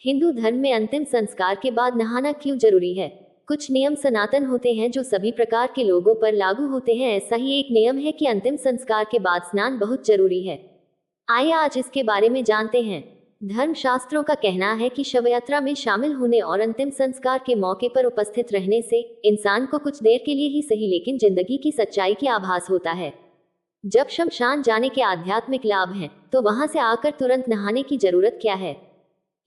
हिंदू धर्म में अंतिम संस्कार के बाद नहाना क्यों जरूरी है? कुछ नियम सनातन होते हैं जो सभी प्रकार के लोगों पर लागू होते हैं। ऐसा ही एक नियम है कि अंतिम संस्कार के बाद स्नान बहुत जरूरी है। आइए आज इसके बारे में जानते हैं। धर्म शास्त्रों का कहना है कि शव यात्रा में शामिल होने और अंतिम संस्कार के मौके पर उपस्थित रहने से इंसान को कुछ देर के लिए ही सही लेकिन जिंदगी की सच्चाई की आभास होता है। जब शमशान जाने के आध्यात्मिक लाभ हैं, तो वहां से आकर तुरंत नहाने की जरूरत क्या है?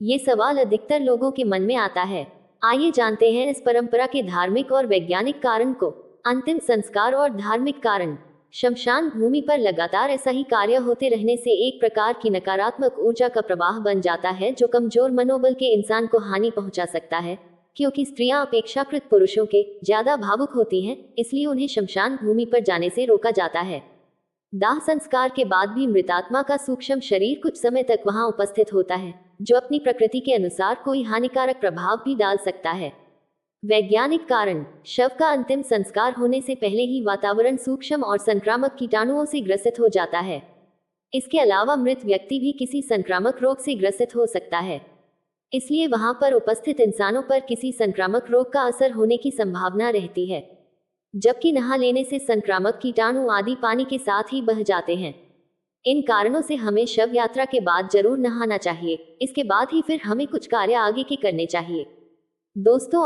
ये सवाल अधिकतर लोगों के मन में आता है। आइए जानते हैं इस परंपरा के धार्मिक और वैज्ञानिक कारण को। अंतिम संस्कार और धार्मिक कारण। शमशान भूमि पर लगातार ऐसा ही कार्य होते रहने से एक प्रकार की नकारात्मक ऊर्जा का प्रवाह बन जाता है जो कमजोर मनोबल के इंसान को हानि पहुंचा सकता है। क्योंकि स्त्रियां अपेक्षाकृत पुरुषों के ज्यादा भावुक होती हैं, इसलिए उन्हें शमशान भूमि पर जाने से रोका जाता है। दाह संस्कार के बाद भी मृतात्मा का सूक्ष्म शरीर कुछ समय तक वहां उपस्थित होता है, जो अपनी प्रकृति के अनुसार कोई हानिकारक प्रभाव भी डाल सकता है। वैज्ञानिक कारण। शव का अंतिम संस्कार होने से पहले ही वातावरण सूक्ष्म और संक्रामक कीटाणुओं से ग्रसित हो जाता है। इसके अलावा मृत व्यक्ति भी किसी संक्रामक रोग से ग्रसित हो सकता है, इसलिए वहां पर उपस्थित इंसानों पर किसी संक्रामक रोग का असर होने की संभावना रहती है। जबकि नहा लेने से संक्रामक कीटाणु आदि पानी के साथ ही बह जाते हैं। इन कारणों से हमें शव यात्रा के बाद जरूर नहाना चाहिए। इसके बाद ही फिर हमें कुछ कार्य आगे के करने चाहिए। दोस्तों,